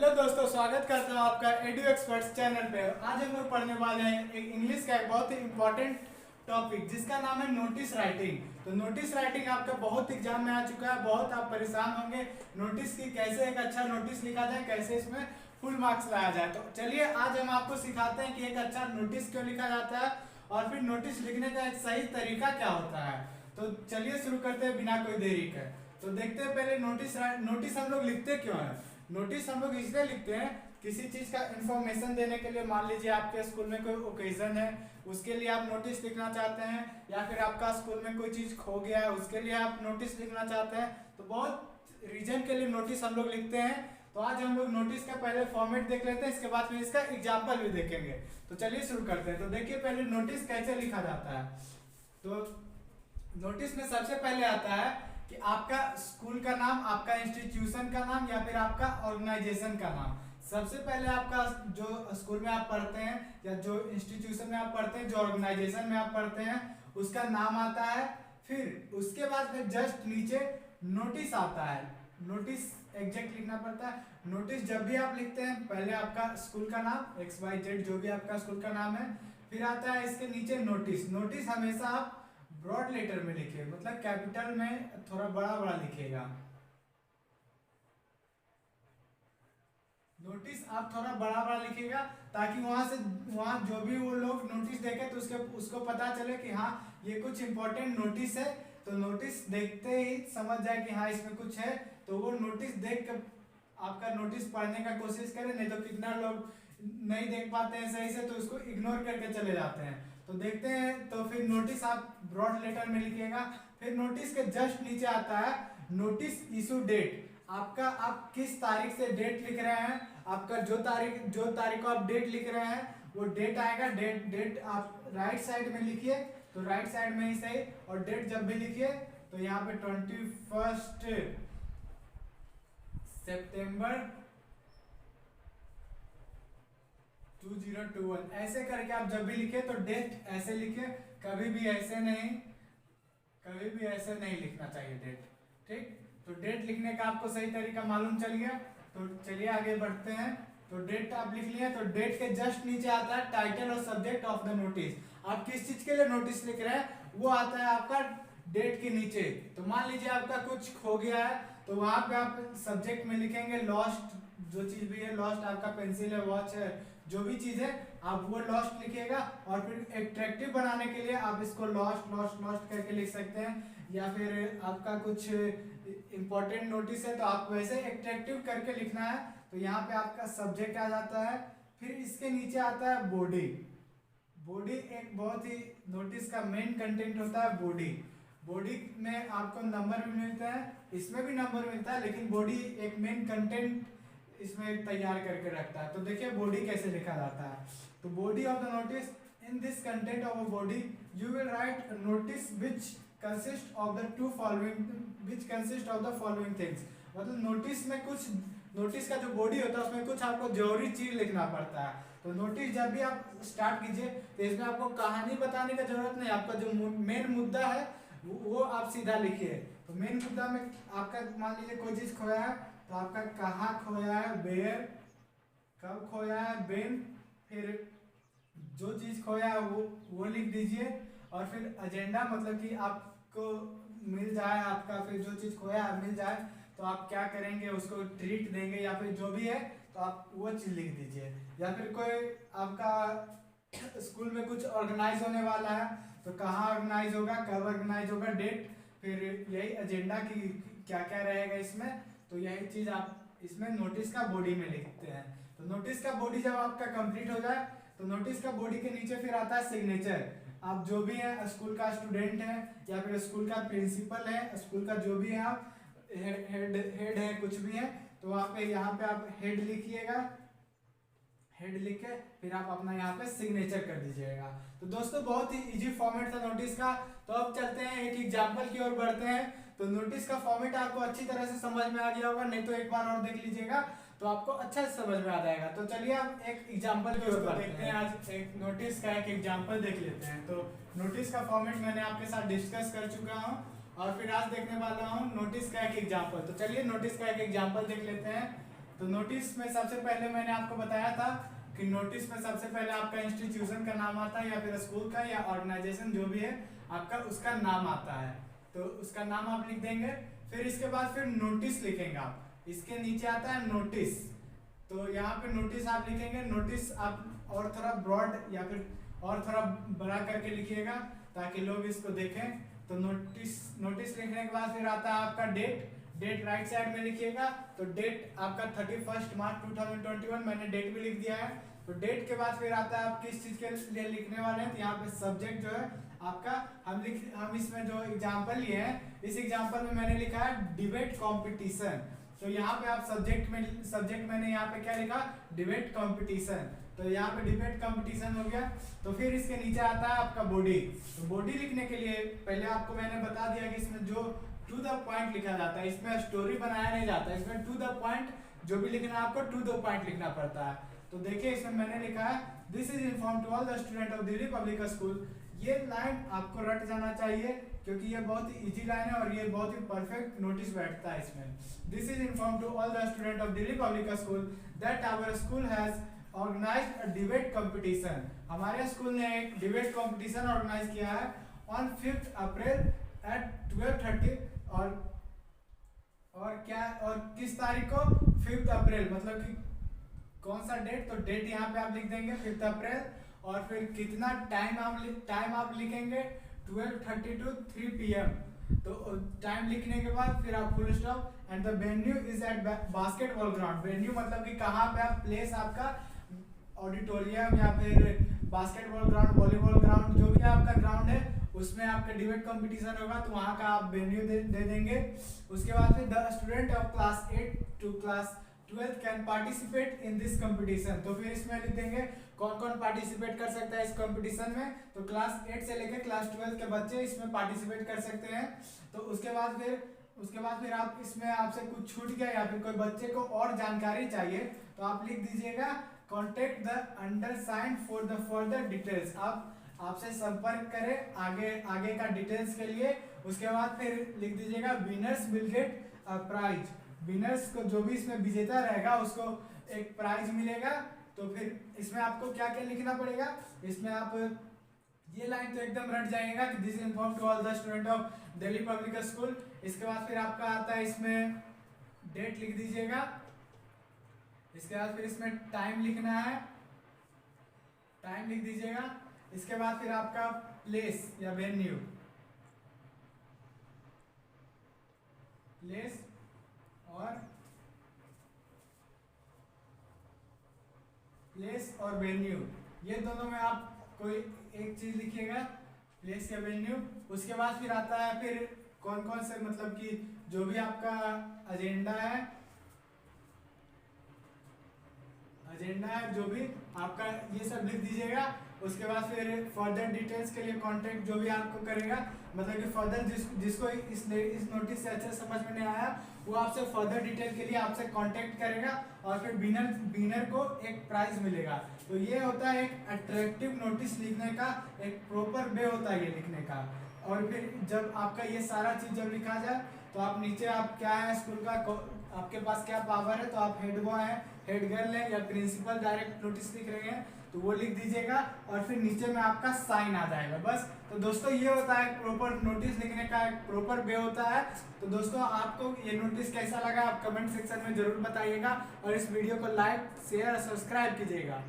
Hello दोस्तों, स्वागत करता हूँ आपका एडू एक्सपर्ट्स चैनल पे। आज हम लोग पढ़ने वाले हैं एक इंग्लिश का एक बहुत ही इम्पोर्टेंट टॉपिक जिसका नाम है नोटिस राइटिंग। तो नोटिस राइटिंग आपका बहुत एग्जाम में आ चुका है, बहुत आप परेशान होंगे नोटिस की कैसे एक अच्छा नोटिस लिखा जाए, कैसे इसमें फुल मार्क्स लाया जाए। तो चलिए आज हम आपको सिखाते हैं कि एक अच्छा नोटिस क्यों लिखा जाता है और फिर नोटिस लिखने का एक सही तरीका क्या होता है। तो चलिए शुरू करते हैं बिना कोई देरी के। तो देखते हैं पहले नोटिस हम लोग लिखते क्यों है। नोटिस हम लोग इसलिए लिखते हैं किसी चीज का इंफॉर्मेशन देने के लिए। मान लीजिए आपके स्कूल में कोई ओकेजन है, उसके लिए आप नोटिस लिखना चाहते हैं, या फिर आपका स्कूल में कोई चीज खो गया है उसके लिए आप नोटिस लिखना चाहते हैं। तो बहुत रीजन के लिए नोटिस हम लोग लिखते हैं। तो आज हम लोग नोटिस का पहले फॉर्मेट देख लेते हैं, इसके बाद फिर इसका एग्जाम्पल भी देखेंगे। तो चलिए शुरू करते हैं। तो देखिए पहले नोटिस कैसे लिखा जाता है। तो नोटिस में सबसे पहले आता है कि आपका स्कूल का नाम, आपका इंस्टीट्यूशन का नाम, या फिर आपका ऑर्गेनाइजेशन का नाम। सबसे पहले आपका जो स्कूल में आप पढ़ते हैं या जो इंस्टीट्यूशन में आप पढ़ते हैं, जो ऑर्गेनाइजेशन में आप पढ़ते हैं, उसका नाम आता है। फिर उसके बाद में जस्ट नीचे नोटिस आता है। नोटिस एग्जैक्ट लिखना पड़ता है। नोटिस जब भी आप लिखते हैं पहले आपका स्कूल का नाम XYZ जो भी आपका स्कूल का नाम है, फिर आता है इसके नीचे नोटिस। नोटिस हमेशा आप ब्रॉड लेटर में लिखिए, मतलब कैपिटल में थोड़ा बड़ा बड़ा लिखिएगा। नोटिस आप थोड़ा बड़ा बड़ा लिखिएगा ताकि वहां जो भी वो लोग नोटिस देखे तो उसको पता चले कि हाँ ये कुछ इंपॉर्टेंट नोटिस है। तो नोटिस देखते ही समझ जाए कि हाँ इसमें कुछ है, तो वो नोटिस देख कर आपका नोटिस पढ़ने का कोशिश करें। नहीं तो कितना लोग नहीं देख पाते हैं सही से, तो उसको इग्नोर करके चले जाते हैं। तो देखते हैं। तो फिर नोटिस आप ब्रॉड लेटर में लिखिएगा। फिर नोटिस के जस्ट नीचे आता है नोटिस इशू डेट। आपका आप किस तारीख से डेट लिख रहे हैं, आपका जो तारीख को आप डेट लिख रहे हैं वो डेट आएगा। डेट आप राइट साइड में लिखिए, तो राइट साइड में ही सही। और डेट जब भी लिखिए तो यहाँ पे 21 सितंबर 2021 ऐसे करके आप जब भी लिखे तो डेट ऐसे लिखे, कभी भी ऐसे नहीं लिखना चाहिए डेट। ठीक, तो डेट लिखने का आपको सही तरीका मालूम चल गया। तो चलिए आगे बढ़ते हैं। तो डेट आप लिख लिए, तो डेट के जस्ट नीचे आता है टाइटल और सब्जेक्ट ऑफ द नोटिस। आप किस चीज के लिए नोटिस लिख रहे हैं वो आता है आपका डेट के नीचे। तो मान लीजिए आपका कुछ खो गया है, तो वहां पे आप सब्जेक्ट में लिखेंगे लॉस्ट। जो चीज भी है लॉस्ट, आपका पेंसिल है, वॉच है, जो भी चीज है आप वो लॉस्ट लिखिएगा। और फिर एट्रैक्टिव बनाने के लिए आप इसको लॉस्ट लॉस्ट लॉस्ट करके लिख सकते हैं। या फिर आपका कुछ इंपॉर्टेंट नोटिस है तो आप वैसे एट्रैक्टिव करके लिखना है। तो यहाँ पे आपका सब्जेक्ट आ जाता है। फिर इसके नीचे आता है बॉडी। बॉडी एक बहुत ही नोटिस का मेन कंटेंट होता है बॉडी। बॉडी में आपको नंबर भी मिलता है, इसमें भी नंबर मिलता है, लेकिन बॉडी एक मेन कंटेंट इसमें तैयार करके रखता है। तो देखिए बॉडी कैसे लिखा जाता है। तो body of the notice, in this content of a body you will write notice which consist of the following things. मतलब नोटिस का जो बॉडी होता है उसमें कुछ आपको जरूरी चीज लिखना पड़ता है। तो नोटिस जब भी आप स्टार्ट कीजिए तो इसमें आपको कहानी बताने का जरूरत नहीं, आपका जो मेन मुद्दा है वो आप सीधा लिखिए। तो मेन मुद्दा में आपका मान लीजिए कोई चीज खोया है, तो आपका कहाँ खोया है, वेयर, कब खोया है, व्हेन, फिर जो चीज खोया है वो लिख दीजिए। और फिर एजेंडा, मतलब कि आपको मिल जाए, आपका फिर जो चीज खोया है मिल जाए तो आप क्या करेंगे, उसको ट्रीट देंगे या फिर जो भी है, तो आप वो चीज लिख दीजिए। या फिर कोई आपका स्कूल में कुछ ऑर्गेनाइज होने वाला है तो कहाँ ऑर्गेनाइज होगा, कब ऑर्गेनाइज होगा, डेट, फिर यही एजेंडा की क्या क्या रहेगा इसमें। तो यही चीज आप इसमें नोटिस का बॉडी में लिखते हैं। तो नोटिस का बॉडी जब आपका कंप्लीट हो जाए तो नोटिस का बॉडी के नीचे फिर आता है सिग्नेचर। आप जो भी है, स्कूल का स्टूडेंट है या फिर स्कूल का प्रिंसिपल है, स्कूल का जो भी है, आप हेड है, कुछ भी है, तो वहाँ पे यहाँ पे आप हेड लिखिएगा। हेड लिख के फिर आप अपना यहाँ पे सिग्नेचर कर दीजिएगा। तो दोस्तों बहुत ही इजी फॉर्मेट था नोटिस का। तो अब चलते हैं एक एग्जांपल की ओर बढ़ते हैं। तो नोटिस का फॉर्मेट आपको अच्छी तरह से समझ में आ गया होगा, नहीं तो एक बार और देख लीजिएगा तो आपको अच्छा से समझ में आ जाएगा। तो चलिए अब एक एग्जांपल की ओर देखते हैं। आज एक नोटिस का एक एग्जांपल देख लेते हैं। तो नोटिस का फॉर्मेट मैंने आपके साथ डिस्कस कर चुका हूँ और फिर आज देखने वाला हूँ नोटिस का एक एग्जांपल। तो चलिए नोटिस का एक एग्जांपल देख लेते हैं। तो नोटिस में सबसे पहले मैंने आपको बताया था कि नोटिस में सबसे पहले आपका इंस्टीट्यूशन का नाम आता है या फिर स्कूल का या ऑर्गेनाइजेशन जो भी है आपका उसका नाम आता है, तो उसका नाम आप लिख देंगे। फिर इसके बाद फिर नोटिस लिखेंगे आप, इसके नीचे आता है नोटिस, तो यहाँ पे नोटिस आप लिखेंगे। नोटिस आप और थोड़ा ब्रॉड या फिर और थोड़ा बड़ा करके लिखिएगा ताकि लोग इसको देखें। तो नोटिस लिखने के बाद फिर आता है आपका डेट राइट साइड में लिखिएगा। तो डेट आपका 31 मार्च 2021 मैंने डेट भी लिख दिया है। तो डेट के बाद फिर आता है आप किस चीज के लिए लिखने वाले हैं, तो यहाँ पे सब्जेक्ट जो है आपका हम इसमें जो एग्जांपल लिए हैं इस एग्जांपल में मैंने लिखा है डिबेट कंपटीशन। तो यहाँ पे आप सब्जेक्ट मैंने यहाँ पे क्या लिखा, डिबेट कंपटीशन। तो यहाँ पे डिबेट कंपटीशन हो गया। तो फिर इसके नीचे आता है आपका बॉडी। तो बॉडी लिखने के लिए पहले आपको मैंने बता दिया कि इसमें जो टू द पॉइंट लिखा जाता है, इसमें स्टोरी बनाया नहीं जाता, इसमें टू द पॉइंट जो भी लिखना है आपको टू द पॉइंट लिखना पड़ता है। तो देखिए इसमें मैंने लिखा है this is inform to all the student of Delhi public school. ये लाइन आपको रट जाना चाहिए क्योंकि ये बहुत ही इजी लाइन है और ये बहुत ही परफेक्ट नोटिस बैठता है इसमें। This is inform to all the student of Delhi public school that our school has organised a debate competition. हमारे स्कूल ने एक डिबेट कंपटीशन ऑर्गेनाइज किया है ऑन 5 अप्रैल एट 12:30 और किस तारीख को, 5 अप्रैल, मतलब कि कौन सा डेट, तो डेट यहाँ पे आप लिख देंगे 5 अप्रैल और फिर कितना टाइम आप लिखेंगे 12:30 to 3 PM। तो टाइम लिखने के बाद फिर आप full stop and the venue is at basketball ground. Venue मतलब कि कहाँ पे आप प्लेस आपका ऑडिटोरियम या फिर बास्केटबॉल ग्राउंड, वॉलीबॉल ग्राउंड, जो भी आपका ग्राउंड है उसमें आपका डिबेट कंपटीशन होगा तो वहाँ का आप वेन्यू दे देंगे। उसके बाद फिर the student of class 8 to class 12 can participate in this competition. तो फिर इसमें लिख देंगे कौन कौन पार्टिसिपेट कर सकता है इस कंपटीशन में। तो क्लास 8 से लेकर क्लास 12 के बच्चे इसमें पार्टिसिपेट कर सकते हैं। तो उसके बाद फिर आप इसमें आपसे कुछ छूट गया या फिर कोई बच्चे को और जानकारी चाहिए तो आप लिख दीजिएगा contact the undersigned for the further details. आप आपसे संपर्क करें आगे का डिटेल्स के लिए। उसके बाद फिर लिख दीजिएगा winners will get a prize. Winners को जो भी इसमें विजेता रहेगा उसको एक प्राइज मिलेगा। तो फिर इसमें आपको क्या क्या लिखना पड़ेगा, इसमें आप ये लाइन तो एकदम रट जाएगा कि this inform to all the student of Delhi public school. इसके बाद फिर आपका आता है इसमें डेट लिख दीजिएगा। इसके बाद फिर इसमें टाइम लिखना है, टाइम लिख दीजिएगा। इसके बाद फिर आपका प्लेस या वेन्यू, प्लेस और वेन्यू, ये दोनों में आप कोई एक चीज लिखिएगा, प्लेस या वेन्यू। उसके बाद फिर आता है फिर कौन कौन से, मतलब कि जो भी आपका एजेंडा है जो भी आपका, ये सब लिख दीजिएगा। उसके बाद फिर फर्दर डिटेल्स के लिए कांटेक्ट जो भी आपको करेगा, मतलब कि फर्दर जिसको इस नोटिस से अच्छे समझ में नहीं आया वो आपसे फर्दर डिटेल के लिए आपसे कांटेक्ट करेगा और फिर विनर को एक प्राइज मिलेगा। तो ये होता है एक अट्रैक्टिव नोटिस लिखने का एक प्रॉपर वे होता है ये लिखने का। और फिर जब आपका ये सारा चीज जब लिखा जाए तो आप नीचे आप क्या है स्कूल का, आपके पास क्या पावर है, तो आप हेड बॉय है, हेड गर्ल है या प्रिंसिपल डायरेक्ट नोटिस लिख रहे हैं तो वो लिख दीजिएगा और फिर नीचे में आपका साइन आ जाएगा बस। तो दोस्तों ये होता है प्रॉपर नोटिस लिखने का एक प्रॉपर वे होता है। तो दोस्तों आपको ये नोटिस कैसा लगा आप कमेंट सेक्शन में जरूर बताइएगा और इस वीडियो को लाइक शेयर और सब्सक्राइब कीजिएगा।